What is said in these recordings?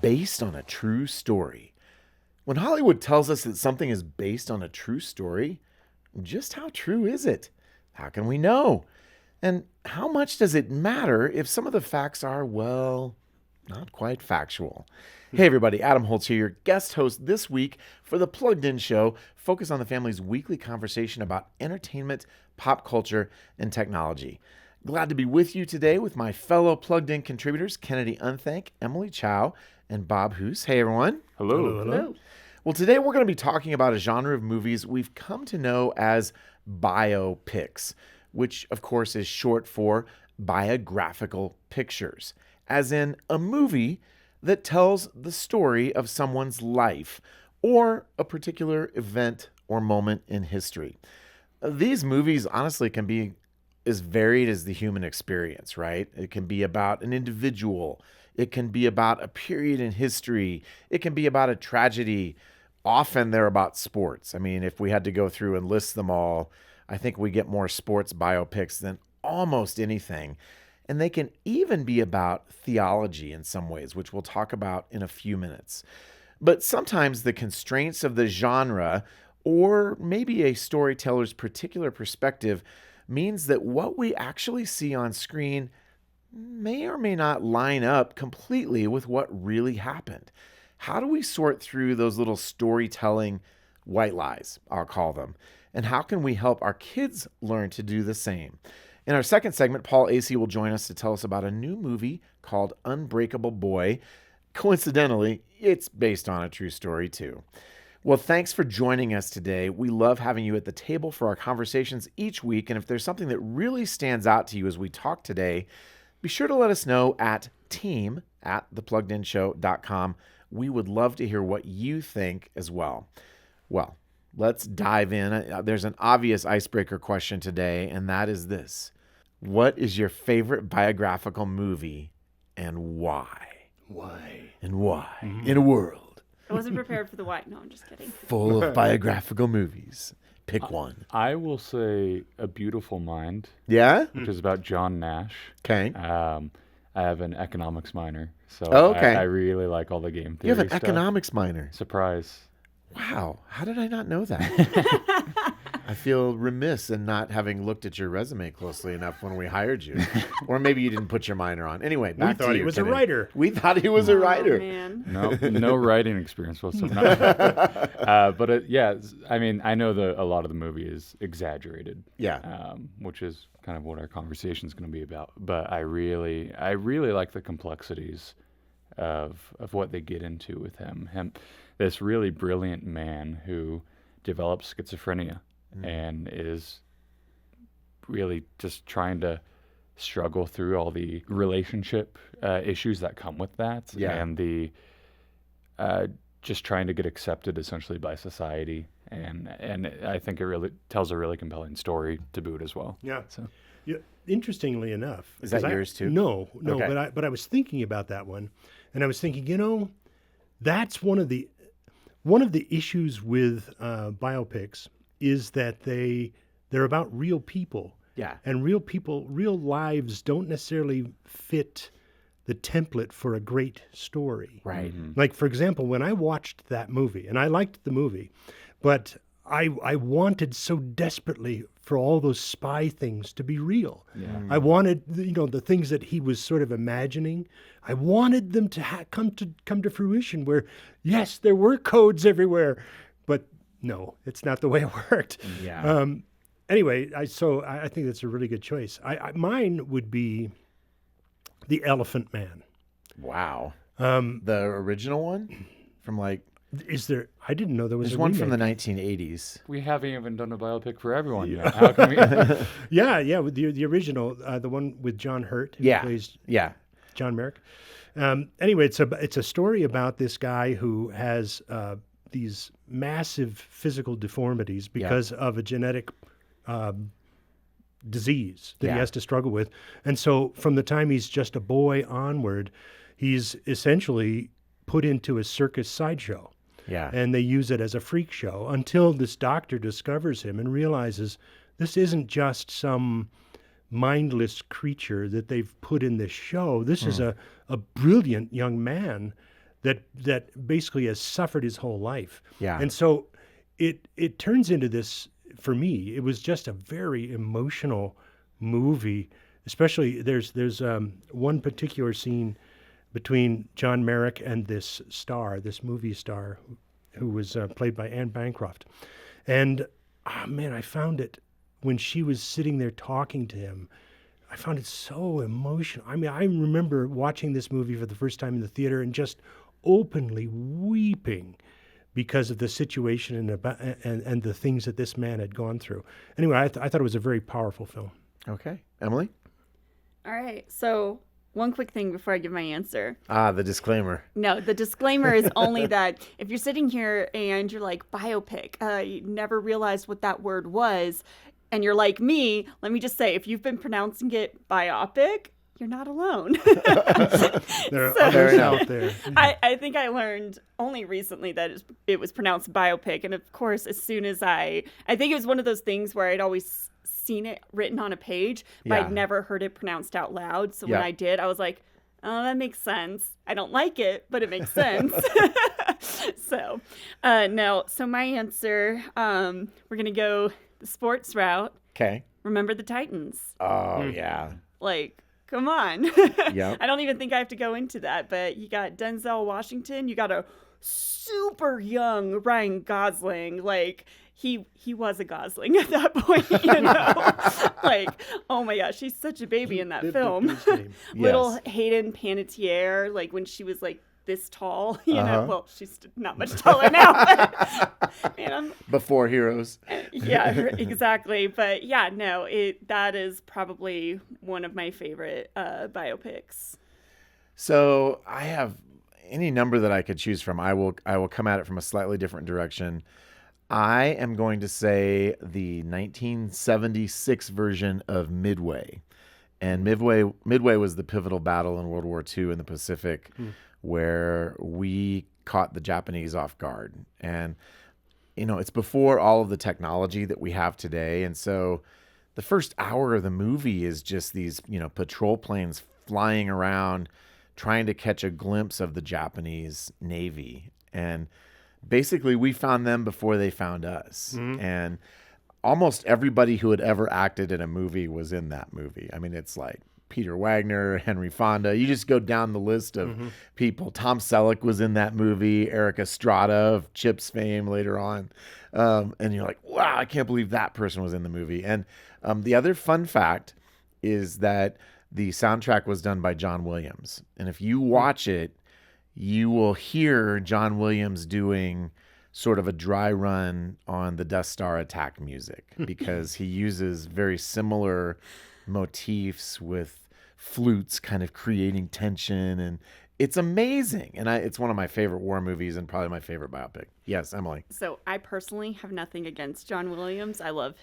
based on a true story. When Hollywood tells us that something is based on a true story, just how true is it? How can we know? And how much does it matter if some of the facts are, well, not quite factual? Hey everybody, Adam Holz here, your guest host this week for the Plugged In Show, focused on the family's weekly conversation about entertainment, pop culture, and technology. Glad to be with you today with my fellow Plugged In contributors, Kennedy Unthank, Emily Chow, and Bob Hoos. Hey everyone. Hello. Hello. Well, today we're going to be talking about a genre of movies we've come to know as biopics, which of course is short for biographical pictures, as in a movie that tells the story of someone's life or a particular event or moment in history. These movies honestly can be as varied as the human experience, right? It can be about an individual. It can be about a period in history. It can be about a tragedy. Often they're about sports. I mean, if we had to go through and list them all, I think we get more sports biopics than almost anything. And they can even be about theology in some ways, which we'll talk about in a few minutes. But sometimes the constraints of the genre, or maybe a storyteller's particular perspective, means that what we actually see on screen may or may not line up completely with what really happened. How do we sort through those little storytelling white lies, I'll call them? And how can we help our kids learn to do the same? In our second segment, Paul Asay will join us to tell us about a new movie called Unbreakable Boy. Coincidentally, it's based on a true story too. Well, thanks for joining us today. We love having you at the table for our conversations each week. And if there's something that really stands out to you as we talk today, be sure to let us know at team@thepluggedinshow.com. We would love to hear what you think as well. Well, let's dive in. There's an obvious icebreaker question today, and that is this. What is your favorite biographical movie and why? Why? And why? In a world I wasn't prepared for the why. No, I'm just kidding. full of biographical movies. Pick one. I will say A Beautiful Mind, Yeah? which is about John Nash. Okay. I have an economics minor, so Oh, okay. I really like all the game theory You have an stuff. economics minor. Surprise. Wow. How did I not know that? I feel remiss in not having looked at your resume closely enough when we hired you. Or maybe you didn't put your minor on. Anyway, back to thought you, he was Kennedy. a writer. We thought he was a writer. Man. No writing experience whatsoever. But I mean, I know a lot of the movie is exaggerated. Yeah. Which is kind of what our conversation is going to be about. But I really like the complexities of what they get into with him. This really brilliant man who develops schizophrenia and is really just trying to struggle through all the relationship issues that come with that, and the just trying to get accepted essentially by society, and I think it really tells a really compelling story to boot as well. Yeah. So. Yeah. Interestingly enough, Is that yours too? No, Okay. but I was thinking about that one, and I was thinking, that's one of the issues with biopics is that they're about real people. Yeah. And real lives don't necessarily fit the template for a great story. Right. Like, for example, when I watched that movie, and I liked the movie, but I wanted so desperately for all those spy things to be real. Yeah. I wanted, the things that he was sort of imagining, I wanted them to come to fruition where, yes, there were codes everywhere, but no, it's not the way it worked. Yeah. Anyway, I think that's a really good choice. Mine would be The Elephant Man. Wow. The original one from Is there? I didn't know there was there's a one remake. from the 1980s. We haven't even done a biopic for everyone yet. How can we? Yeah, with the original, the one with John Hurt, who plays Yeah. John Merrick. Anyway, it's a story about this guy who has these massive physical deformities because of a genetic disease that he has to struggle with. And so from the time he's just a boy onward, he's essentially put into a circus sideshow. Yeah. And they use it as a freak show until this doctor discovers him and realizes this isn't just some mindless creature that they've put in this show. This is a brilliant young man that basically has suffered his whole life. Yeah. And so it turns into this, for me, it was just a very emotional movie. Especially there's one particular scene between John Merrick and this movie star, who was played by Anne Bancroft. And, man, I found it, when she was sitting there talking to him, I found it so emotional. I mean, I remember watching this movie for the first time in the theater and just openly weeping because of the situation and the things that this man had gone through. Anyway, I thought it was a very powerful film. Okay. Emily? All right. So one quick thing before I give my answer. The disclaimer. No, the disclaimer is only that if you're sitting here and you're like, biopic, you never realized what that word was, and you're like me, let me just say, if you've been pronouncing it biopic, you're not alone. There are others out there. I think I learned only recently that it was pronounced biopic. And of course, as soon as I think it was one of those things where I'd always seen it written on a page, but I'd never heard it pronounced out loud. So when I did, I was like, oh, that makes sense. I don't like it, but it makes sense. So, no. So my answer, we're going to go the sports route. Okay. Remember the Titans. Oh, yeah. Like, come on. Yep. I don't even think I have to go into that, but you got Denzel Washington. You got a super young Ryan Gosling. Like, he was a Gosling at that point, you know? Like, oh my gosh, she's such a baby in that film. Little Hayden Panettiere, like when she was like this tall, you know? Well, she's not much taller now. But, man, Before Heroes. yeah, exactly. But yeah, no, that is probably one of my favorite biopics. So I have any number that I could choose from. I will come at it from a slightly different direction. I am going to say the 1976 version of Midway. And Midway was the pivotal battle in World War II in the Pacific where we caught the Japanese off guard. And, you know, it's before all of the technology that we have today. And so the first hour of the movie is just these, you know, patrol planes flying around trying to catch a glimpse of the Japanese Navy. And basically, we found them before they found us. And almost everybody who had ever acted in a movie was in that movie. I mean, it's like Peter Wagner, Henry Fonda. You just go down the list of people. Tom Selleck was in that movie. Eric Estrada of Chips fame later on. And you're like, wow, I can't believe that person was in the movie. And the other fun fact is that the soundtrack was done by John Williams. And if you watch it, you will hear John Williams doing sort of a dry run on the Death Star attack music because he uses very similar motifs with flutes kind of creating tension, and it's amazing. And it's one of my favorite war movies and probably my favorite biopic. Yes, Emily. So I personally have nothing against John Williams. I love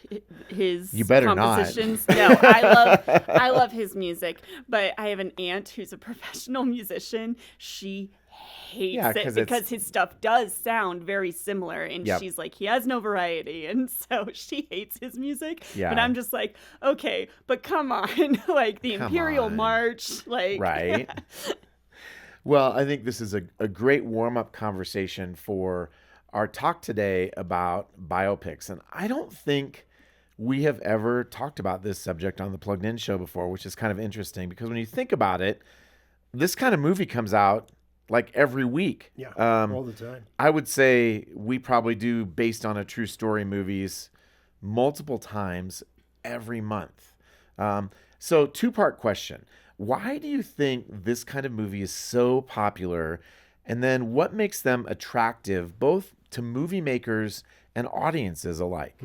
his You better compositions. Not. No, I love his music. But I have an aunt who's a professional musician. She hates it because his stuff does sound very similar, and she's like, he has no variety, and so she hates his music. But I'm just like, okay, but come on. Like the Imperial March, like right. Well, I think this is a great warm-up conversation for our talk today about biopics. And I don't think we have ever talked about this subject on the Plugged In show before, which is kind of interesting because when you think about it, this kind of movie comes out like every week. Yeah, all the time. I would say we probably do based on a true story movies multiple times every month. So two-part question. Why do you think this kind of movie is so popular? And then what makes them attractive both to movie makers and audiences alike?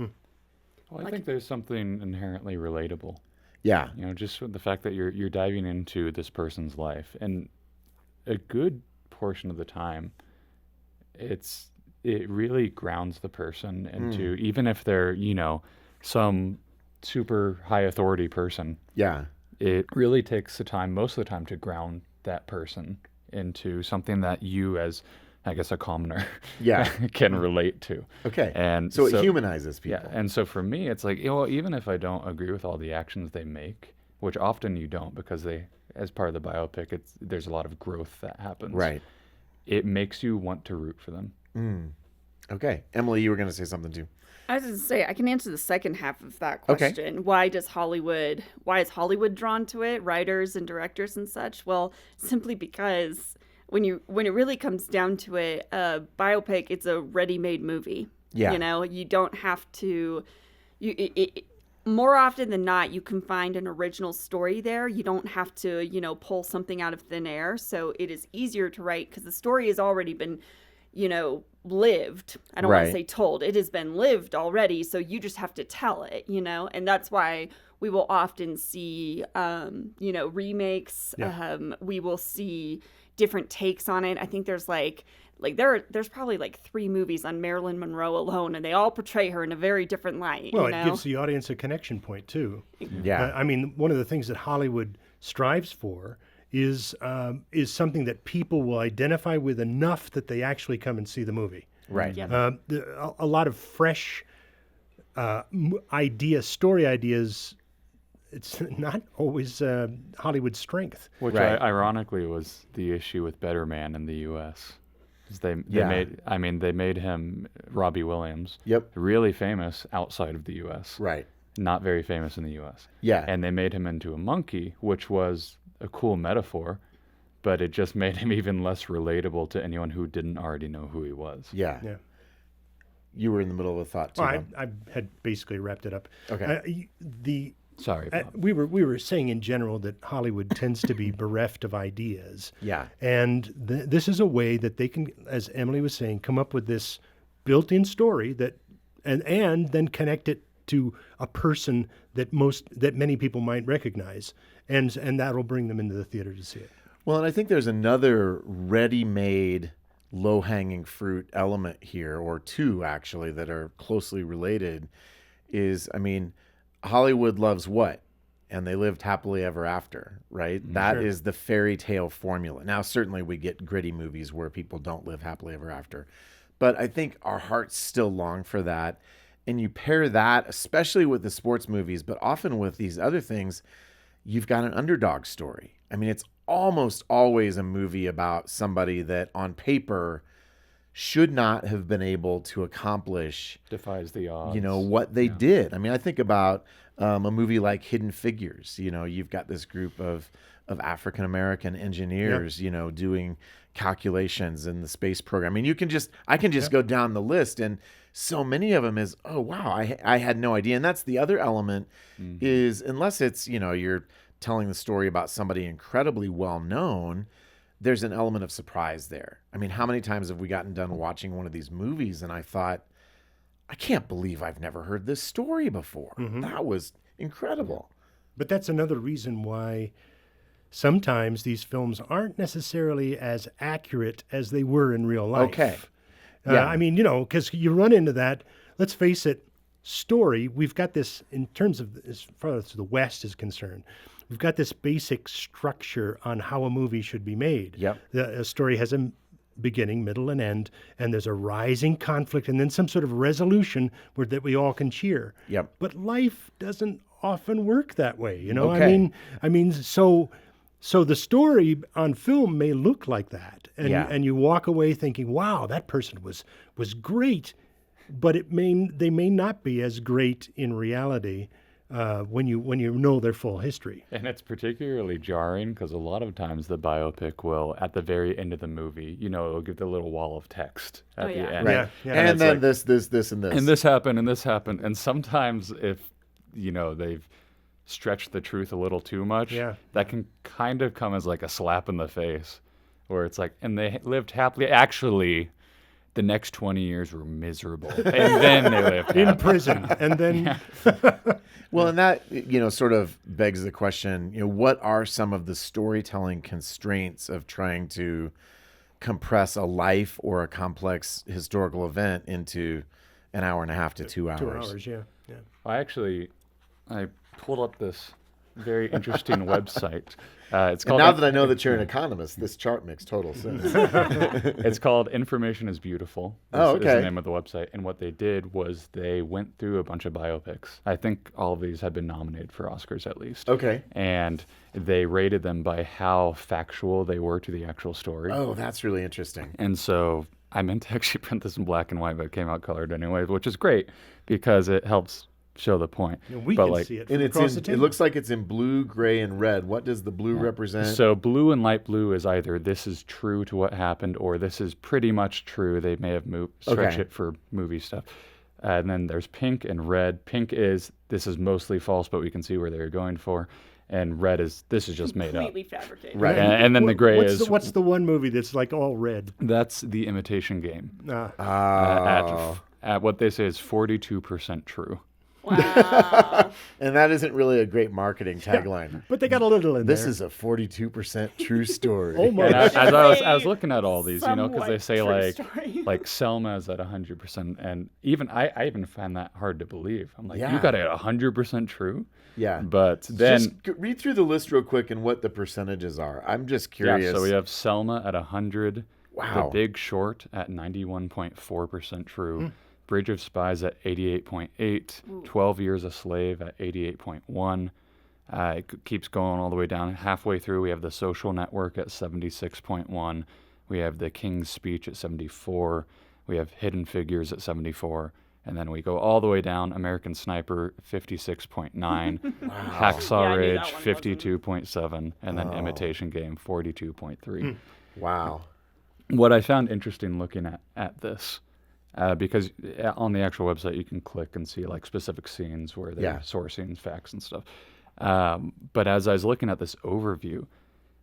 Well, I think there's something inherently relatable. Yeah. You know, just with the fact that you're diving into this person's life, and a good portion of the time, it really grounds the person into, even if they're, you know, some super high authority person. Yeah. It really takes the time, most of the time, to ground that person into something that you, as I guess a commoner, can relate to. Okay. And so it humanizes people. Yeah. And so for me, it's like, you know, even if I don't agree with all the actions they make, which often you don't because they, as part of the biopic, there's a lot of growth that happens. Right. it makes you want to root for them. Okay. Emily, you were going to say something too. I was going to say, I can answer the second half of that question. Why is Hollywood drawn to it, writers and directors and such? Well, simply because when it really comes down to it, a biopic, it's a ready-made movie. Yeah. You know, you don't have to, more often than not, you can find an original story there. You don't have to, pull something out of thin air. So it is easier to write because the story has already been, lived. I don't want to say told. It has been lived already. So you just have to tell it, and that's why we will often see, remakes. Yeah. We will see different takes on it. I think there's there's probably 3 movies on Marilyn Monroe alone, and they all portray her in a very different light. Well, it gives the audience a connection point too. Yeah. I mean, one of the things that Hollywood strives for is something that people will identify with enough that they actually come and see the movie. Right. Yeah. A lot of fresh story ideas. It's not always Hollywood's strength. Which Right. ironically was the issue with Better Man in the U.S. They made him, Robbie Williams, really famous outside of the U.S. Right. Not very famous in the U.S. Yeah. And they made him into a monkey, which was a cool metaphor, but it just made him even less relatable to anyone who didn't already know who he was. Yeah. You were in the middle of a thought too. Well, I had basically wrapped it up. Okay. Sorry, Bob. We were saying in general that Hollywood tends to be bereft of ideas. Yeah. And this is a way that they can, as Emily was saying, come up with this built-in story that, and then connect it to a person that many people might recognize, and that'll bring them into the theater to see it. Well, and I think there's another ready-made, low-hanging fruit element here, or two actually, that are closely related. Hollywood loves what? And they lived happily ever after, right? That is the fairy tale formula. Now, certainly we get gritty movies where people don't live happily ever after. But I think our hearts still long for that. And you pair that, especially with the sports movies, but often with these other things, you've got an underdog story. It's almost always a movie about somebody that on paper should not have been able to accomplish, Defies the odds. What they did. I think about a movie like Hidden Figures. You've got this group of African-American engineers, doing calculations in the space program. I can just go down the list, and so many of them is, oh, wow, I had no idea. And that's the other element is, unless it's, you're telling the story about somebody incredibly well-known, there's an element of surprise there. How many times have we gotten done watching one of these movies and I thought, I can't believe I've never heard this story before. That was incredible. But that's another reason why sometimes these films aren't necessarily as accurate as they were in real life. Okay. Yeah. Because you run into that, let's face it, story. We've got this, in terms of as far as the West is concerned, we've got this basic structure on how a movie should be made. Yep. A story has a beginning, middle, and end, and there's a rising conflict, and then some sort of resolution that we all can cheer. Yep. But life doesn't often work that way, Okay. So the story on film may look like that, and you walk away thinking, "Wow, that person was great," but they may not be as great in reality. When you know their full history. And it's particularly jarring because a lot of times the biopic will, at the very end of the movie, it'll give the little wall of text at the end. Right. Yeah. And then this, and this. And this happened, and this happened. And sometimes if, they've stretched the truth a little too much, that can kind of come as like a slap in the face, where it's like, and they lived happily. Actually, the next 20 years were miserable. And then they lived happily. In prison. And then... Well, and that, sort of begs the question, what are some of the storytelling constraints of trying to compress a life or a complex historical event into an hour and a half to 2 hours? 2 hours, yeah. I pulled up this very interesting website. It's And called. now that I know that you're an economist, this chart makes total sense. It's called Information is Beautiful. Oh, Is okay. the name of the website. And what they did was they went through a bunch of biopics. I think all of these had been nominated for Oscars at least. Okay. And they rated them by how factual they were to the actual story. Oh, that's really interesting. And so I meant to actually print this in black and white, but it came out colored anyway, which is great because it helps show the point. We but can see it from And it's across the it table. looks like it's in blue, gray, and red. What does the blue represent? So blue and light blue is either this is true to what happened or this is pretty much true. They may have stretched Okay. it for movie stuff. And then there's pink and red. Pink is this is mostly false, but we can see where they're going for. And red is this is just made up. Completely fabricated. Right. And then the gray is what's the one movie that's like all red? that's the imitation game. Oh. At what they say is 42% true. Wow. And that isn't really a great marketing tagline. But they got a little in This there. is a 42% true story. Almost. And Should I was say looking at all these, because they somewhat say true story. like Selma is at 100%, and even I even find that hard to believe. I'm like, Yeah. you got it 100% true, Yeah. but then Just read through the list real quick and what the percentages are. I'm just curious. so we have Selma at 100, Wow. The Big Short at 91.4% true, Bridge of Spies at 88.8, 12 Years a Slave at 88.1. It keeps going all the way down. Halfway through, we have The Social Network at 76.1. We have The King's Speech at 74. We have Hidden Figures at 74. And then we go all the way down. American Sniper, 56.9. Hacksaw Yeah, I knew Ridge, that one 52.7. And then Imitation Game, 42.3. Wow. What I found interesting looking at this, because on the actual website you can click and see like specific scenes where they're Yeah. sourcing facts and stuff. But as I was looking at this overview,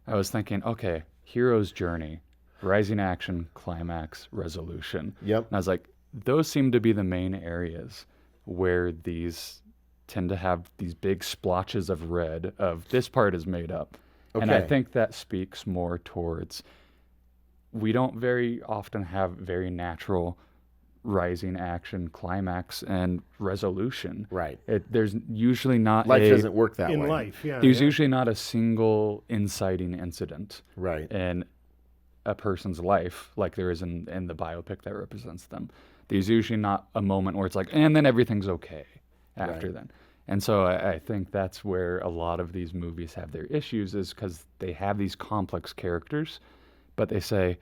I was thinking, okay, hero's journey, rising action, climax, resolution. Yep. And I was like, those seem to be the main areas where these tend to have these big splotches of red of this part is made up. And I Okay. think that speaks more towards we don't very often have very natural rising action, climax, and resolution. Right. There's usually not Life doesn't work that in way. life. Yeah. there's yeah. usually not a single inciting incident Right. in a person's life like there is in the biopic that represents them. There's usually not a moment where it's like, and then everything's okay after Right. then. And so I think that's where a lot of these movies have their issues is because they have these complex characters, but they say,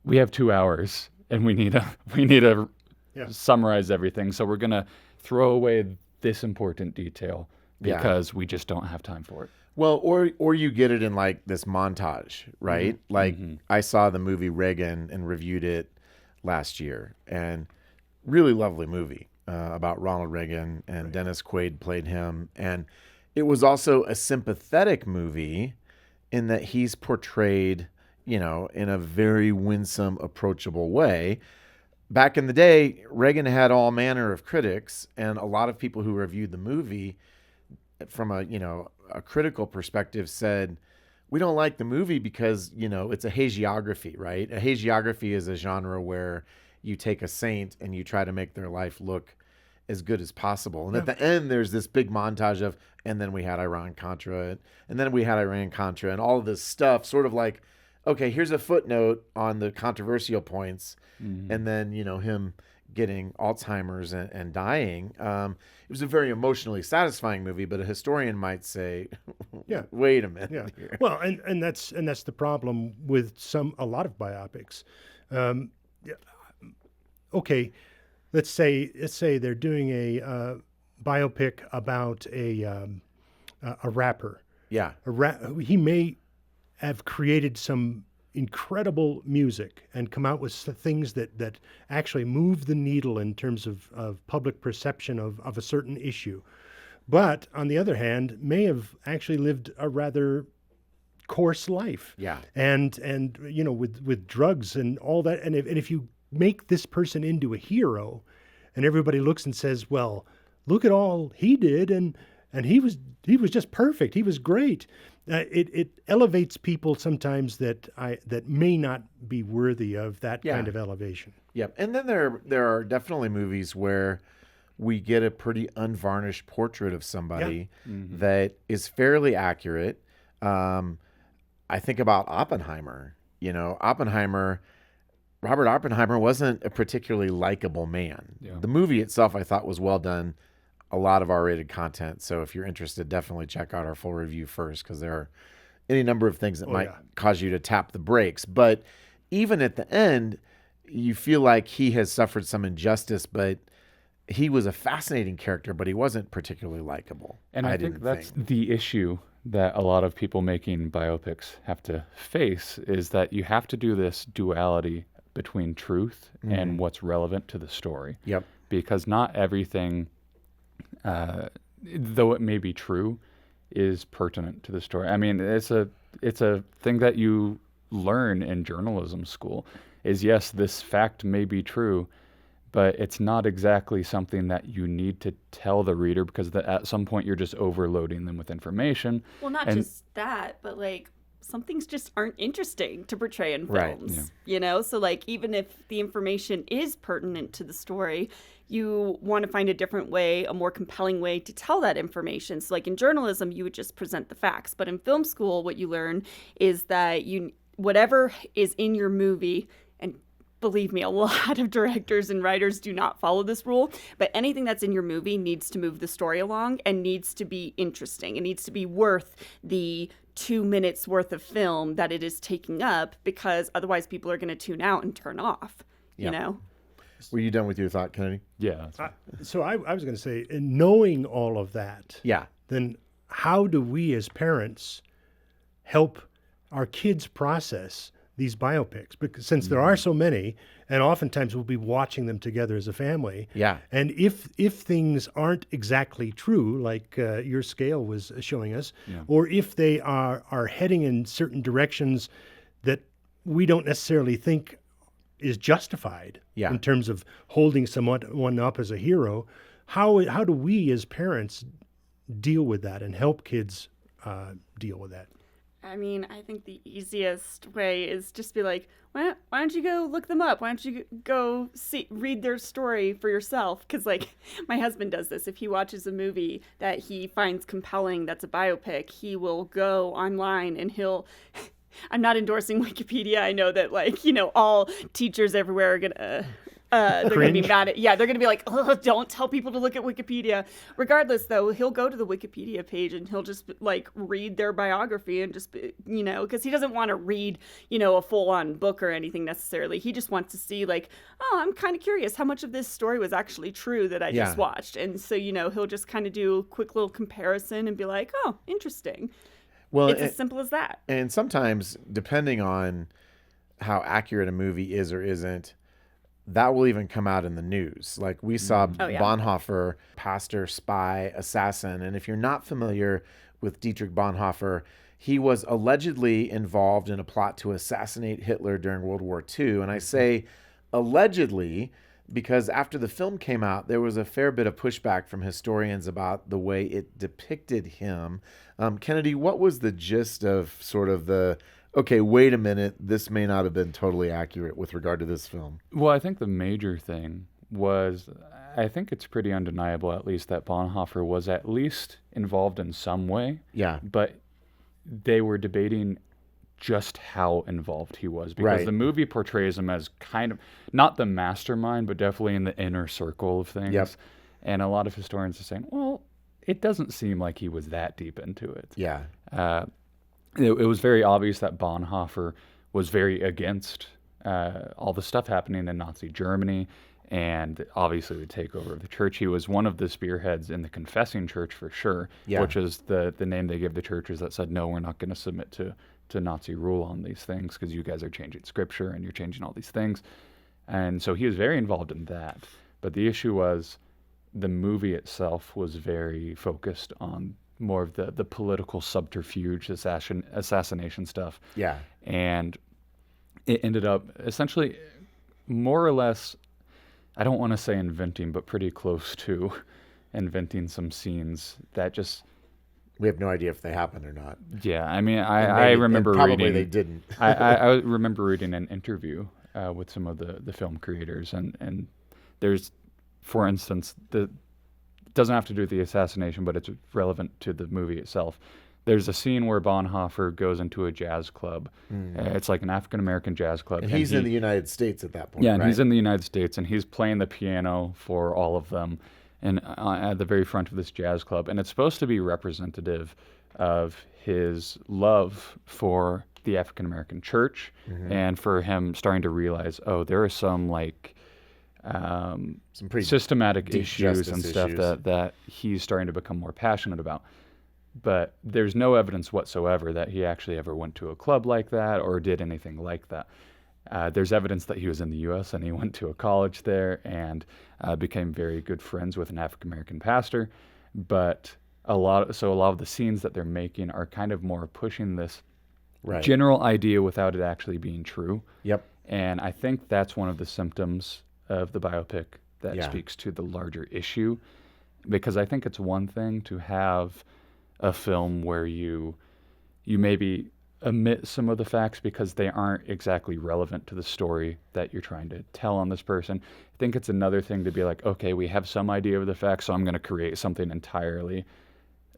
we have 2 hours and we need to Yeah. summarize everything. So we're going to throw away this important detail Yeah. because we just don't have time for it. Well, or you get it in like this montage, right? Like I saw the movie Reagan and reviewed it last year, and really lovely movie about Ronald Reagan, and Dennis Quaid played him, and it was also a sympathetic movie in that he's portrayed, in a very winsome, approachable way. Back in the day, Reagan had all manner of critics, and a lot of people who reviewed the movie from a critical perspective said, we don't like the movie because, it's a hagiography, right? A hagiography is a genre where you take a saint and you try to make their life look as good as possible. And at the end, there's this big montage of, and then we had Iran-Contra, and then we had Iran-Contra, and all of this stuff, sort of like, okay, here's a footnote on the controversial points, and then, him getting Alzheimer's and dying. It was a very emotionally satisfying movie, but a historian might say, Yeah. wait a minute Yeah. here. Well, and that's the problem with a lot of biopics. Okay, let's say they're doing a biopic about a rapper. Yeah. He may have created some incredible music and come out with things that actually move the needle in terms of public perception of a certain issue. But on the other hand, may have actually lived a rather coarse life. Yeah. And with drugs and all that. And if you make this person into a hero and everybody looks and says, well, look at all he did and he was just perfect. He was great. It elevates people sometimes that may not be worthy of that kind of elevation. Yep. And then there are definitely movies where we get a pretty unvarnished portrait of somebody that is fairly accurate. I think about Oppenheimer. Robert Oppenheimer wasn't a particularly likable man. Yeah. The movie itself, I thought, was well done. A lot of R-rated content. So if you're interested, definitely check out our full review first, because there are any number of things that might cause you to tap the brakes. But even at the end, you feel like he has suffered some injustice, but he was a fascinating character, but he wasn't particularly likable. And I think that's the issue that a lot of people making biopics have to face, is that you have to do this duality between truth and what's relevant to the story. Yep. Because not everything, though it may be true, is pertinent to the story. I mean, it's a thing that you learn in journalism school, is yes, this fact may be true, but it's not exactly something that you need to tell the reader, because at some point you're just overloading them with information. Well, not just that, but like some things just aren't interesting to portray in films, So like, even if the information is pertinent to the story, you want to find a different way, a more compelling way to tell that information. So like in journalism, you would just present the facts. But in film school, what you learn is that whatever is in your movie, and believe me, a lot of directors and writers do not follow this rule, but anything that's in your movie needs to move the story along and needs to be interesting. It needs to be worth the 2 minutes worth of film that it is taking up, because otherwise people are going to tune out and turn off, you know? Were you done with your thought, Kennedy? Yeah. So I was going to say, in knowing all of that, then how do we as parents help our kids process these biopics? Because since there are so many, and oftentimes we'll be watching them together as a family. Yeah. And if things aren't exactly true, like your scale was showing us, or if they are heading in certain directions that we don't necessarily think is justified in terms of holding someone up as a hero, how do we as parents deal with that and help kids deal with that? I mean, I think the easiest way is just be like, why don't you go look them up? Why don't you go read their story for yourself? Because, like, my husband does this. If he watches a movie that he finds compelling that's a biopic, he will go online and I'm not endorsing Wikipedia. I know that, all teachers everywhere are going to... they're going to be mad at, they're going to be like, oh, don't tell people to look at Wikipedia. Regardless, though, he'll go to the Wikipedia page and he'll just read their biography and just, because he doesn't want to read, a full-on book or anything necessarily. He just wants to see I'm kind of curious how much of this story was actually true that I just watched. And so, he'll just kind of do a quick little comparison and be like, oh, interesting. Well, it's as simple as that. And sometimes, depending on how accurate a movie is or isn't, that will even come out in the news. Like we saw Bonhoeffer, pastor, spy, assassin. And if you're not familiar with Dietrich Bonhoeffer, he was allegedly involved in a plot to assassinate Hitler during World War II. And I say allegedly because after the film came out, there was a fair bit of pushback from historians about the way it depicted him. Kennedy, what was the gist of sort of okay, wait a minute, this may not have been totally accurate with regard to this film? Well, I think the major thing was, I think it's pretty undeniable, at least, that Bonhoeffer was at least involved in some way. Yeah. But they were debating just how involved he was, because the movie portrays him as kind of, not the mastermind, but definitely in the inner circle of things. Yep. And a lot of historians are saying, well, it doesn't seem like he was that deep into it. Yeah. It was very obvious that Bonhoeffer was very against all the stuff happening in Nazi Germany and obviously the takeover of the church. He was one of the spearheads in the Confessing Church for sure, which is the name they gave the churches that said, no, we're not going to submit to Nazi rule on these things because you guys are changing scripture and you're changing all these things. And so he was very involved in that. But the issue was the movie itself was very focused on more of the political subterfuge, assassination stuff. Yeah. And it ended up essentially more or less, I don't want to say inventing, but pretty close to inventing some scenes that just... We have no idea if they happened or not. Yeah, I mean, I remember probably reading... they didn't. I remember reading an interview with some of the film creators, and there's, for instance, doesn't have to do with the assassination, but it's relevant to the movie itself. There's a scene where Bonhoeffer goes into a jazz club. It's like an African-American jazz club. And he's in the United States at that point, Yeah, and right? he's in the United States, and he's playing the piano for all of them and at the very front of this jazz club. And it's supposed to be representative of his love for the African-American church and for him starting to realize, oh, there are some like Some pretty systematic deep issues and justice stuff issues. that he's starting to become more passionate about. But there's no evidence whatsoever that he actually ever went to a club like that or did anything like that. There's evidence that he was in the U.S. and he went to a college there and became very good friends with an African-American pastor. But a lot of the scenes that they're making are kind of more pushing this right. general idea without it actually being true. Yep. And I think that's one of the symptoms of the biopic that Yeah. speaks to the larger issue, because I think it's one thing to have a film where you maybe omit some of the facts because they aren't exactly relevant to the story that you're trying to tell on this person. I think it's another thing to be like, okay, we have some idea of the facts, so I'm going to create something entirely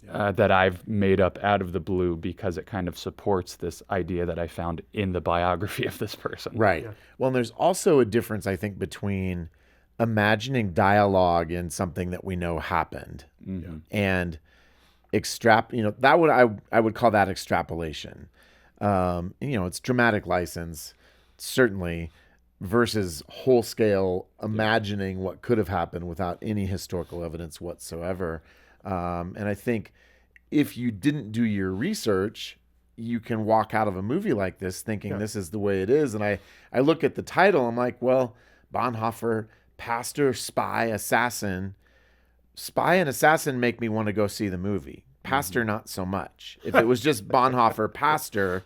that I've made up out of the blue because it kind of supports this idea that I found in the biography of this person. Right. Yeah. Well, and there's also a difference, I think, between imagining dialogue in something that we know happened and that I would call that extrapolation. It's dramatic license, certainly, versus whole scale imagining what could have happened without any historical evidence whatsoever. And I think if you didn't do your research, you can walk out of a movie like this thinking this is the way it is. And I look at the title, I'm like, well, Bonhoeffer, pastor, spy, assassin. Spy and assassin make me want to go see the movie. Pastor, not so much. If it was just Bonhoeffer, pastor,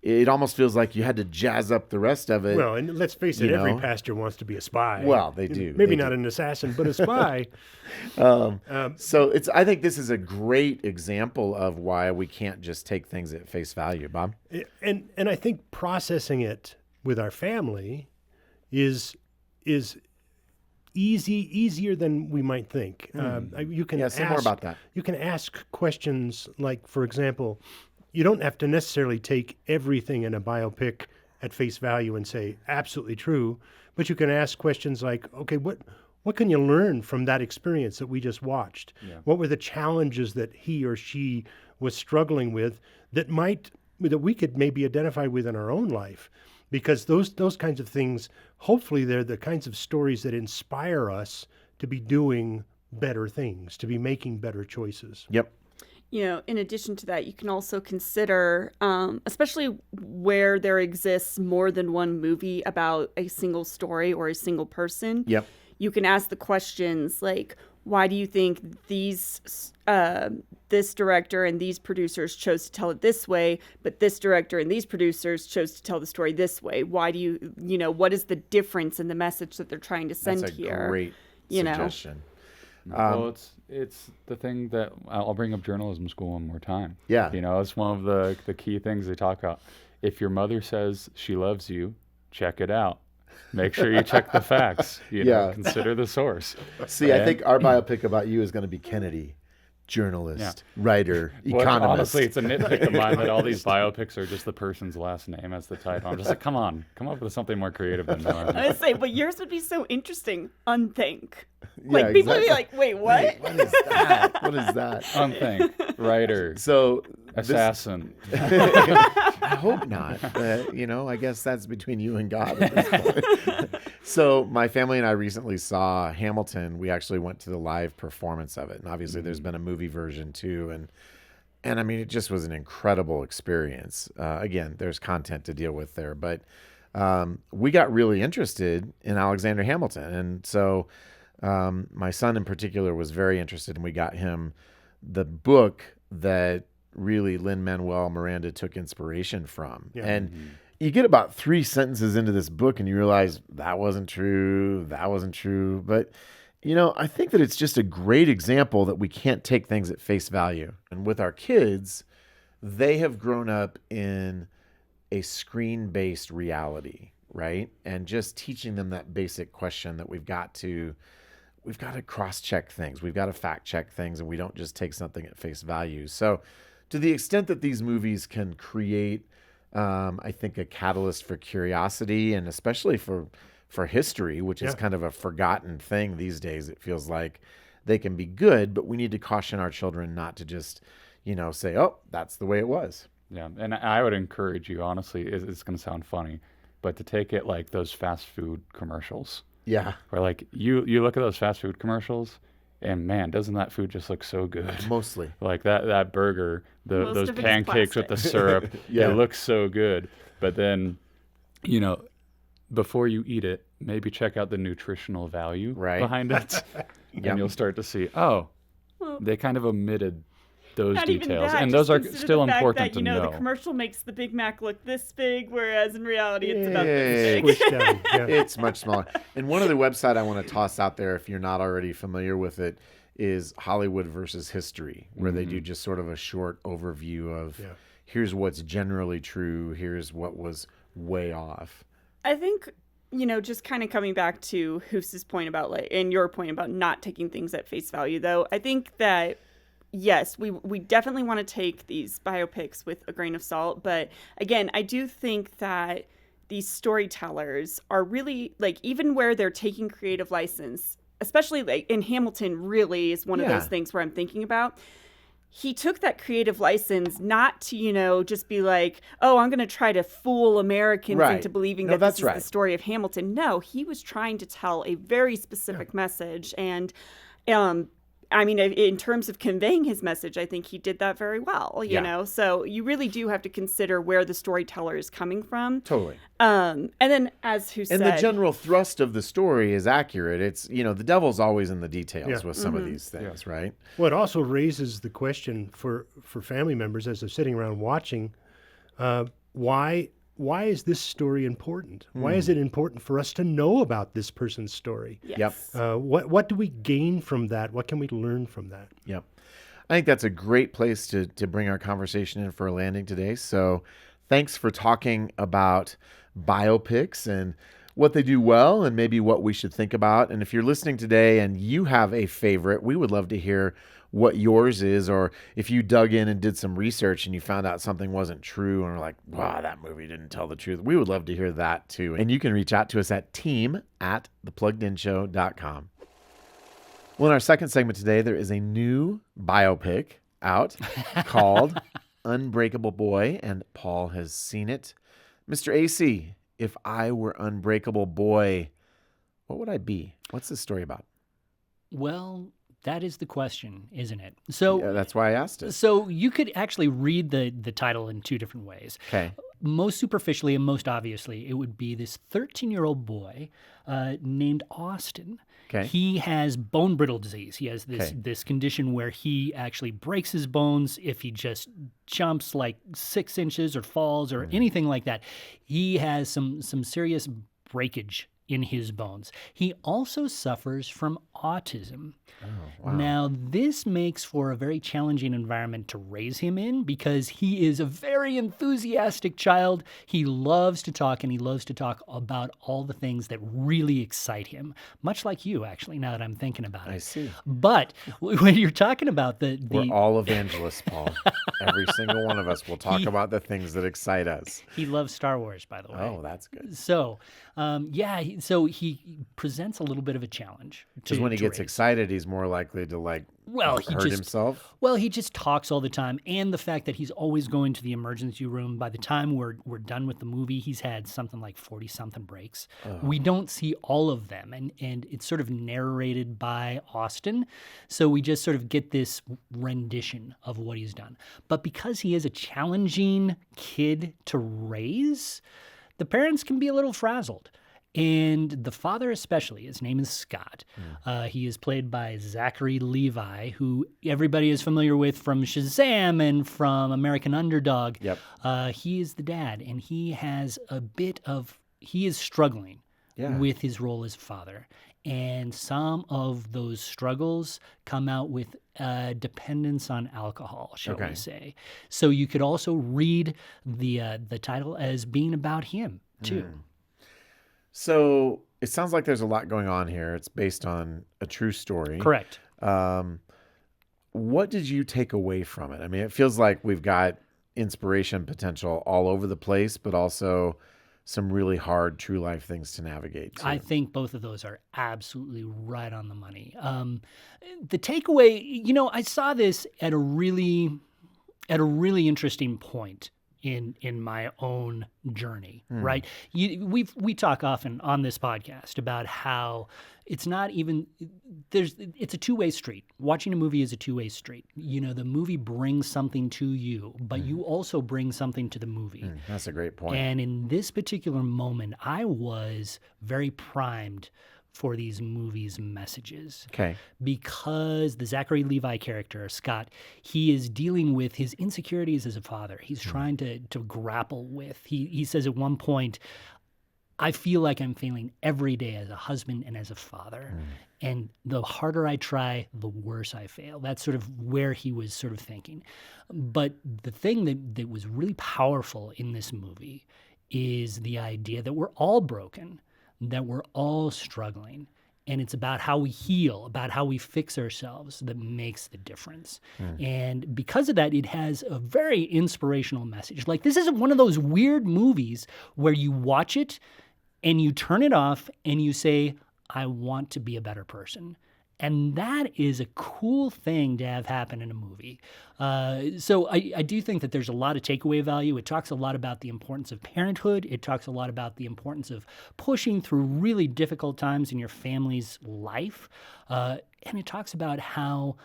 it almost feels like you had to jazz up the rest of it. Well, and let's face it, every pastor wants to be a spy. Well, they do. Maybe They not do. an assassin, but a spy. So I think this is a great example of why we can't just take things at face value, Bob. And I think processing it with our family is easier than we might think. You can say more about that. You can ask questions like, for example, you don't have to necessarily take everything in a biopic at face value and say absolutely true, but you can ask questions like, okay, what can you learn from that experience that we just watched? Yeah. What were the challenges that he or she was struggling with that we could maybe identify with in our own life? Because those kinds of things, hopefully they're the kinds of stories that inspire us to be doing better things, to be making better choices. Yep. In addition to that, you can also consider, especially where there exists more than one movie about a single story or a single person. Yep. You can ask the questions like, why do you think this director and these producers chose to tell it this way, but this director and these producers chose to tell the story this way? Why do what is the difference in the message that they're trying to send That's a here? great suggestion. Well, it's the thing that I'll bring up journalism school one more time. Yeah. It's one of the key things they talk about. If your mother says she loves you, check it out. Make sure you check the facts. Consider the source. See, I think our biopic about you is going to be Kennedy, journalist, writer, Well, economist. honestly, it's a nitpick of mine that all these biopics are just the person's last name as the title. I'm just like, come on, come up with something more creative than that. I would say, but yours would be so interesting. Unthink. Yeah, People would be exactly. like, wait, what? What is that? What is that? Unthink, writer, So assassin. I hope not. I guess that's between you and God at this point. So my family and I recently saw Hamilton. We actually went to the live performance of it. And obviously there's been a movie version too. And I mean, it just was an incredible experience. Again, there's content to deal with there, but we got really interested in Alexander Hamilton. And so my son in particular was very interested, and we got him the book that really Lin-Manuel Miranda took inspiration from. Yeah. And you get about 3 sentences into this book and you realize that wasn't true. But, I think that it's just a great example that we can't take things at face value. And with our kids, they have grown up in a screen-based reality, right? And just teaching them that basic question that we've got to we've got to cross-check things. We've got to fact-check things, and we don't just take something at face value. So to the extent that these movies can create, I think, a catalyst for curiosity, and especially for history, which is kind of a forgotten thing these days, it feels like they can be good, but we need to caution our children not to just, say, oh, that's the way it was. Yeah, and I would encourage you, honestly, it's going to sound funny, but to take it like those fast food commercials. Yeah. Where like you look at those fast food commercials, and man, doesn't that food just look so good? Mostly. Like that burger, those pancakes with the syrup, Yeah. it looks so good. But then, before you eat it, maybe check out the nutritional value behind it. And you'll start to see, they kind of omitted those Not details. even that, And just those are consider still the fact important that, to know. The commercial makes the Big Mac look this big, whereas in reality it's about this big. Squished down. Yeah. It's much smaller. And one other website I want to toss out there, if you're not already familiar with it, is Hollywood versus History, where they do just sort of a short overview of here's what's generally true, here's what was way off. I think, just kind of coming back to Hoof's point about and your point about not taking things at face value, though, I think that yes, we definitely want to take these biopics with a grain of salt. But again, I do think that these storytellers are really, even where they're taking creative license, especially in Hamilton really is one of those things where I'm thinking about. He took that creative license not to, just be like, oh, I'm going to try to fool Americans into believing that this is the story of Hamilton. No, he was trying to tell a very specific message. And, in terms of conveying his message, I think he did that very well, you know? So you really do have to consider where the storyteller is coming from. Totally. And then as who said... And the general thrust of the story is accurate. It's, the devil's always in the details with some of these things, right? Well, it also raises the question for family members as they're sitting around watching, why is this story important? Why is it important for us to know about this person's story? Yes. What do we gain from that? What can we learn from that? Yep. I think that's a great place to bring our conversation in for a landing today. So thanks for talking about biopics and what they do well and maybe what we should think about. And if you're listening today and you have a favorite, we would love to hear what yours is, or if you dug in and did some research and you found out something wasn't true and are like, wow, that movie didn't tell the truth. We would love to hear that too. And you can reach out to us at team@thepluggedinshow.com. Well, in our second segment today, there is a new biopic out called Unbreakable Boy, and Paul has seen it. Mr. Asay, if I were Unbreakable Boy, what would I be? What's this story about? Well, that is the question, isn't it? So yeah, that's why I asked it. So you could actually read the title in two different ways. Okay. Most superficially and most obviously, it would be this 13-year-old boy named Austin. Okay. He has bone brittle disease. He has this condition where he actually breaks his bones if he just jumps like 6 inches or falls or anything like that. He has some serious breakage in his bones. He also suffers from autism. Oh, wow. Now, this makes for a very challenging environment to raise him in because he is a very enthusiastic child. He loves to talk, and he loves to talk about all the things that really excite him, much like you, actually, now that I'm thinking about it. I see. But when you're talking about We're all evangelists, Paul. Every single one of us will talk about the things that excite us. He loves Star Wars, by the way. Oh, that's good. So, so he presents a little bit of a challenge. Because when he gets excited, he's more likely to hurt himself. Well, he just talks all the time, and the fact that he's always going to the emergency room. By the time we're done with the movie, he's had something like 40-something breaks. Oh. We don't see all of them, and it's sort of narrated by Austin, so we just sort of get this rendition of what he's done. But because he is a challenging kid to raise, the parents can be a little frazzled. And the father especially, his name is Scott. He is played by Zachary Levi, who everybody is familiar with from Shazam and from American Underdog. Yep. He is the dad, and he is struggling with his role as father. And some of those struggles come out with dependence on alcohol, shall we say. So you could also read the title as being about him, too. So it sounds like there's a lot going on here. It's based on a true story. Correct. What did you take away from it? I mean, it feels like we've got inspiration potential all over the place, but also some really hard true life things to navigate too. I think both of those are absolutely right on the money. The takeaway, I saw this at a really interesting point in my own journey, right? We talk often on this podcast about how it's not even it's a two-way street. Watching a movie is a two-way street. The movie brings something to you, but you also bring something to the movie. That's a great point. And in this particular moment, I was very primed for these movies' messages. Okay. Because the Zachary Levi character, Scott, he is dealing with his insecurities as a father. He's trying to grapple with. He says at one point, I feel like I'm failing every day as a husband and as a father. And the harder I try, the worse I fail. That's sort of where he was sort of thinking. But the thing that was really powerful in this movie is the idea that we're all broken, that we're all struggling. And it's about how we heal, about how we fix ourselves that makes the difference. And because of that, it has a very inspirational message. Like, this isn't one of those weird movies where you watch it and you turn it off and you say, I want to be a better person. And that is a cool thing to have happen in a movie. So I do think that there's a lot of takeaway value. It talks a lot about the importance of parenthood. It talks a lot about the importance of pushing through really difficult times in your family's life. And it talks about how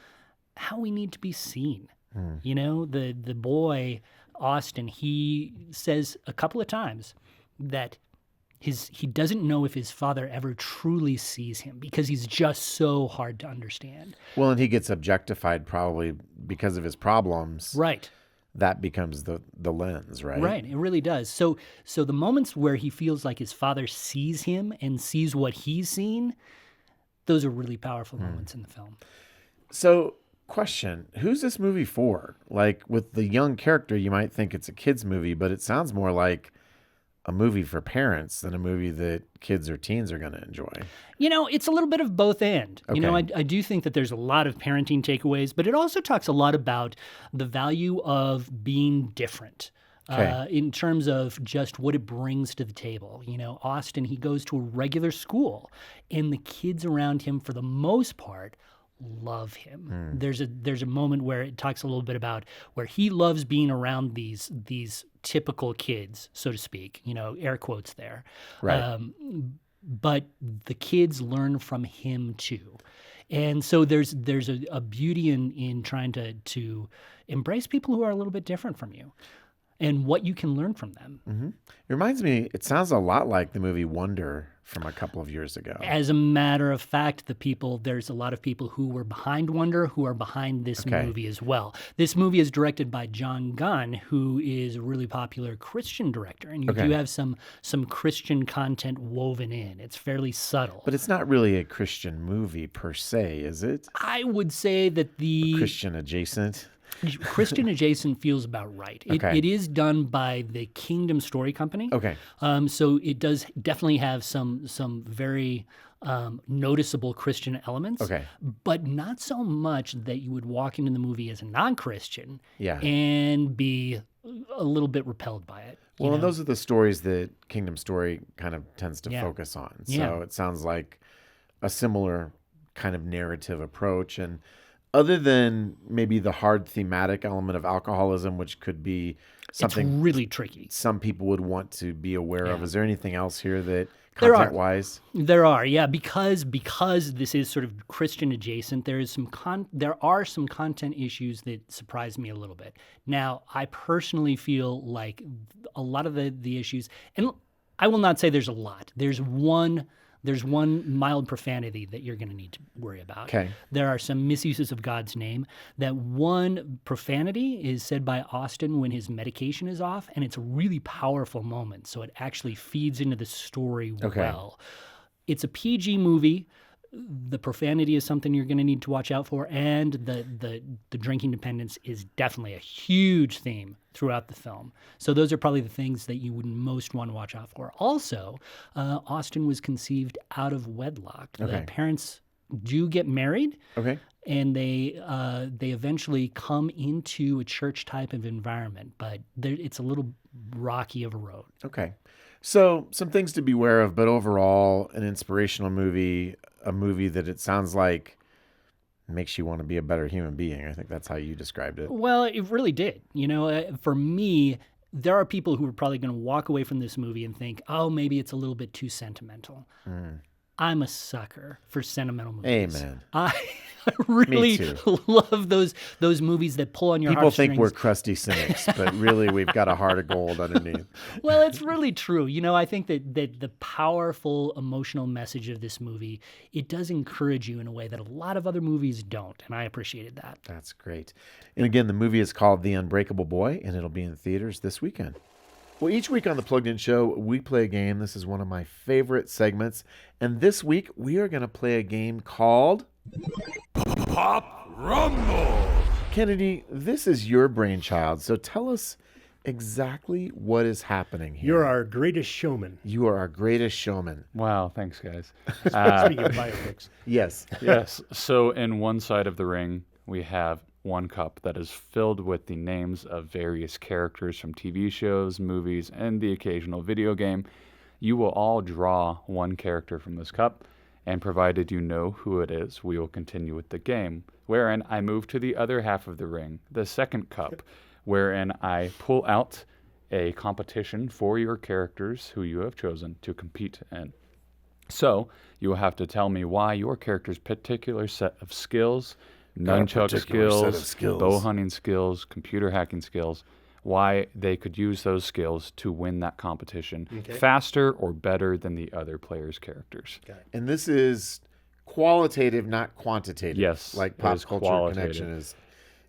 we need to be seen. The boy, Austin, he says a couple of times that he doesn't know if his father ever truly sees him because he's just so hard to understand. Well, and he gets objectified probably because of his problems. Right. That becomes the lens, right? Right. It really does. So the moments where he feels like his father sees him and sees what he's seen, those are really powerful moments in the film. So, question, who's this movie for? Like, with the young character, you might think it's a kid's movie, but it sounds more like a movie for parents than a movie that kids or teens are going to enjoy. It's a little bit of both and. Okay. I do think that there's a lot of parenting takeaways, but it also talks a lot about the value of being different. Okay. In terms of just what it brings to the table. Austin, he goes to a regular school, and the kids around him, for the most part, love him. There's a moment where it talks a little bit about where he loves being around these typical kids, so to speak, air quotes there. Right. But the kids learn from him too. And so there's a beauty in trying to embrace people who are a little bit different from you and what you can learn from them. Mm-hmm. It reminds me, it sounds a lot like the movie Wonder from a couple of years ago. As a matter of fact, there's a lot of people who were behind Wonder who are behind this movie as well. This movie is directed by John Gunn, who is a really popular Christian director, and you do have some Christian content woven in. It's fairly subtle. But it's not really a Christian movie per se, is it? I would say that the Christian adjacent. Christian adjacent feels about right. It is done by the Kingdom Story Company. Okay. So it does definitely have some very noticeable Christian elements. Okay. But not so much that you would walk into the movie as a non-Christian Yeah. and be a little bit repelled by it. Well, and those are the stories that Kingdom Story kind of tends to Yeah. focus on. So Yeah. it sounds like a similar kind of narrative approach. And other than maybe the hard thematic element of alcoholism, which could be something It's really tricky. some people would want to be aware of, Yeah. is there anything else here that There are. content-wise? There are, yeah, because this is sort of Christian adjacent. There are some content issues that surprise me a little bit. Now, I personally feel like a lot of the issues, and I will not say there's a lot. There's one mild profanity that you're going to need to worry about. Okay. There are some misuses of God's name. That one profanity is said by Austin when his medication is off, and it's a really powerful moment. So it actually feeds into the story well. It's a PG movie. the profanity is something you're going to need to watch out for, and the drinking dependence is definitely a huge theme throughout the film. So those are probably the things that you would most want to watch out for. Also, Austin was conceived out of wedlock. Okay. The parents do get married. Okay. And they eventually come into a church type of environment, but it's a little rocky of a road. Okay. So some things to be aware of, but overall, an inspirational movie, a movie that it sounds like makes you want to be a better human being. I think that's how you described it. Well, it really did. For me, there are people who are probably going to walk away from this movie and think, oh, maybe it's a little bit too sentimental. I'm a sucker for sentimental movies. Amen. I really too. love those movies that pull on your People heartstrings. think we're crusty cynics, but really we've got a heart of gold underneath. Well, it's really true. I think that the powerful emotional message of this movie, it does encourage you in a way that a lot of other movies don't, and I appreciated that. That's great. And again, the movie is called The Unbreakable Boy, and it'll be in theaters this weekend. Well, each week on the Plugged In Show, we play a game. This is one of my favorite segments. And this week, we are going to play a game called Pop Rumble. Kennedy, this is your brainchild. So tell us exactly what is happening here. You're our greatest showman. You are our greatest showman. Wow, thanks, guys. Speaking of biopics. Yes. Yes. So in one side of the ring, we have one cup that is filled with the names of various characters from TV shows, movies, and the occasional video game. You will all draw one character from this cup, and provided you know who it is, we will continue with the game, wherein I move to the other half of the ring, the second cup, wherein I pull out a competition for your characters who you have chosen to compete in. So you will have to tell me why your character's particular set of skills, nunchuck skills, bow hunting skills, computer hacking skills, why they could use those skills to win that competition faster or better than the other players' characters. And this is qualitative, not quantitative. Yes, Like it Pop is Culture qualitative. Connection is.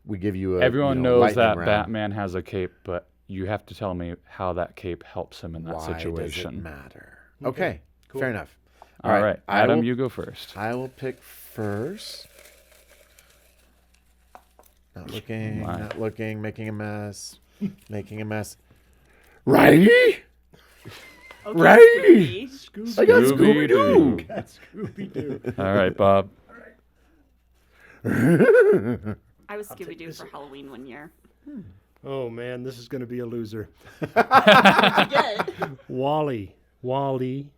We give you a Everyone knows lightning that round. Batman has a cape, but you have to tell me how that cape helps him in that Why situation. does it matter? Okay, fair enough. All right, I Adam, will- you go first. I will pick first. Not looking, making a mess. Righty? Okay, Righty? Scooby. I got Scooby-Doo. Scooby-Doo. That's Scooby-Doo. All right, Bob. I was Scooby-Doo for Halloween one year. Oh, man, this is going to be a loser. Good. Wally. Wow.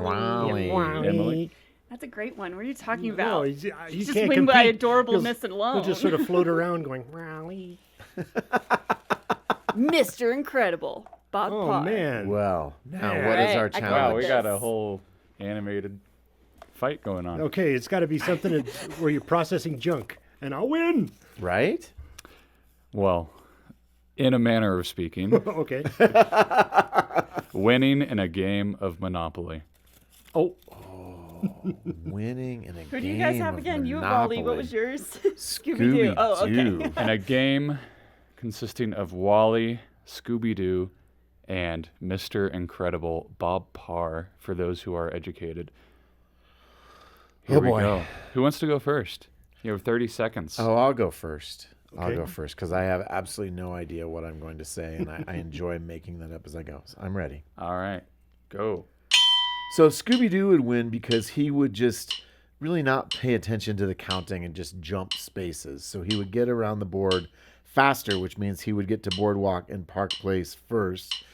Wowie. Emily? That's a great one. What are you talking No, about? he's He's just can't winged by compete. adorable He'll- Miss He'll Alone. just sort of float around going, Wally. Mr. Incredible. Bob Oh, Parr. man. Well, now Man. what is our Right, I challenge? Wow, like we got this. a whole animated fight going on. Okay, it's got to be something where you're processing junk, and I'll win. Right? Well, in a manner of speaking, Okay. winning in a game of Monopoly. Oh, Winning in a game. Who do you guys have of again? You and Monopoly. Wally. What was yours? Scooby-Doo. Oh, okay. Scooby-Doo. In a game consisting of Wally, Scooby-Doo, and Mr. Incredible Bob Parr, for those who are educated. Here Oh, we boy. go. Who wants to go first? You have 30 seconds. Oh, I'll go first. I'll Okay. go first because I have absolutely no idea what I'm going to say, and I enjoy making that up as I go. So I'm ready. All right. Go. So Scooby-Doo would win because he would just really not pay attention to the counting and just jump spaces. So he would get around the board faster, which means he would get to Boardwalk and Park Place first.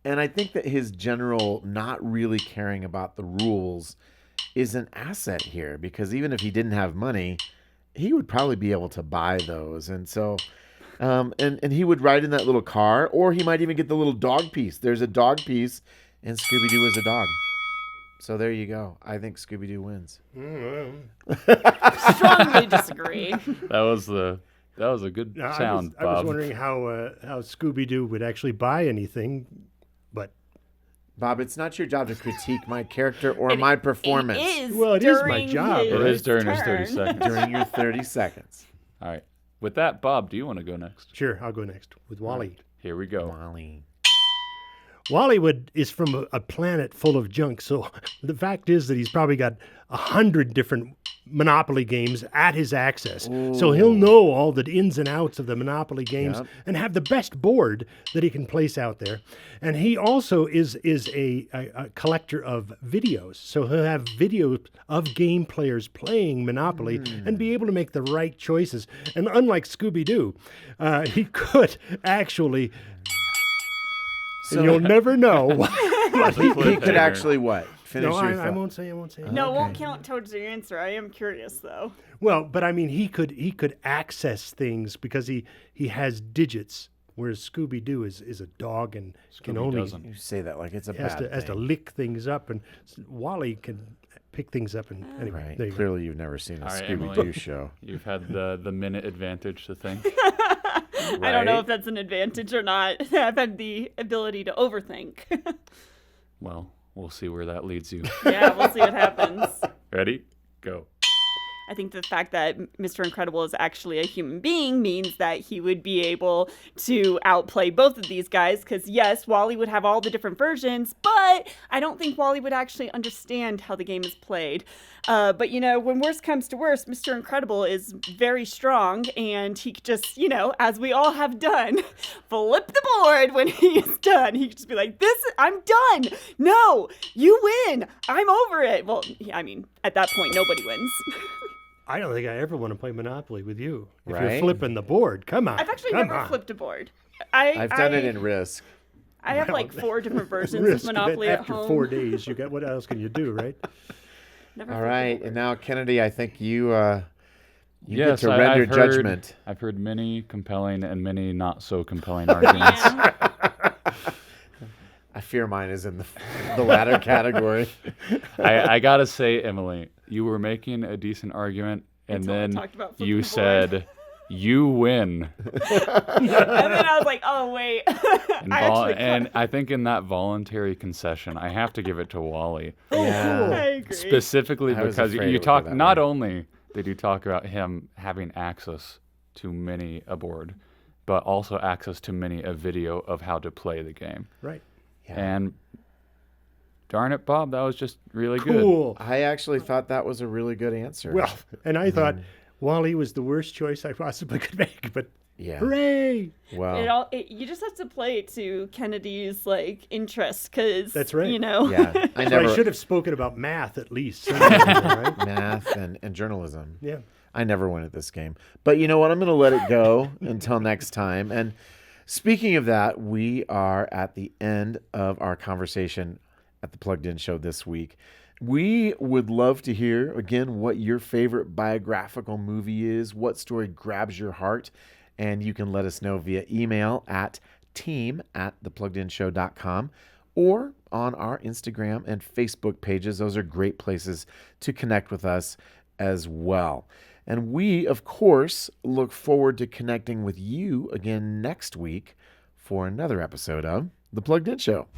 And I think that his general not really caring about the rules is an asset here because even if he didn't have money, he would probably be able to buy those. And so, and he would ride in that little car, or he might even get the little dog piece. There's a dog piece, and Scooby-Doo is a dog. So there you go. I think Scooby-Doo wins. Strongly disagree. That was a good sound, I was Bob. wondering how Scooby-Doo would actually buy anything, but Bob, it's not your job to critique my character or my performance It is Well, it is my during job, his It is during his 30 turn. seconds. during your 30 seconds. All right. With that, Bob, do you want to go next? sure, I'll go next with Wally. Here we go. Wally. Wally is from a planet full of junk, so the fact is that he's probably got 100 different Monopoly games at his access. So he'll know all the ins and outs of the Monopoly games and have the best board that he can place out there. And he also is a collector of videos. So he'll have videos of game players playing Monopoly and be able to make the right choices. And unlike Scooby-Doo, he could actually... So you'll never know. He could actually what? Finish No, your I thought. won't say. No, it won't count towards your answer. I am curious though. Well, but I mean, he could access things because he has digits, whereas Scooby Doo is a dog and can Scooby only doesn't. You say that like it's a has bad to thing. lick things up, and Wally can pick things up. And anyway, Right. there you go. Clearly, you've never seen a All right, Scooby-Doo Emily. show. You've had the minute advantage to think. I don't know if that's an advantage or not. I've had the ability to overthink. Well, we'll see where that leads you. Yeah, we'll see what happens. Ready? Go. I think the fact that Mr. Incredible is actually a human being means that he would be able to outplay both of these guys. Because, yes, Wally would have all the different versions, but I don't think Wally would actually understand how the game is played. But, you know, when worst comes to worst, Mr. Incredible is very strong, and he could just, you know, as we all have done, flip the board when he is done. He could just be like, I'm done. No, you win. I'm over it. Well, I mean, at that point, nobody wins. I don't think I ever want to play Monopoly with you. If Right? you're flipping the board, come on. I've actually come never on. flipped a board. I've done it in Risk. I have like 4 different versions Risk, of but Monopoly at after home. 4 days, you got what else can you do, right? Never All flipped a right, board. and now Kennedy, I think you get Yes, to I've render heard- judgment. I've heard many compelling and many not so compelling arguments. Yeah. I fear mine is in the latter category. I gotta say, Emily, you were making a decent argument, and Until I then talked about flipping you the board. said, "You win." And then I was like, oh, wait. And I think in that voluntary concession, I have to give it to Wally. Yeah. I agree. Specifically I was because afraid it you would go talk, that not way. only did you talk about him having access to many a board, but also access to many a video of how to play the game. Right. And darn it, Bob, that was just really good. Cool. I actually thought that was a really good answer. Well, and I thought Wally was the worst choice I possibly could make, but yeah. hooray! Well, You just have to play it to Kennedy's like interest, because That's right. You know. yeah. I So never I should have spoken about math at least. Right? math and journalism. Yeah. I never win at this game. But you know what? I'm going to let it go until next time. And speaking of that, we are at the end of our conversation at the Plugged In Show this week. We would love to hear, again, what your favorite biographical movie is, what story grabs your heart, and you can let us know via email at team@thepluggedinshow.com or on our Instagram and Facebook pages. Those are great places to connect with us as well. And we, of course, look forward to connecting with you again next week for another episode of The Plugged In Show.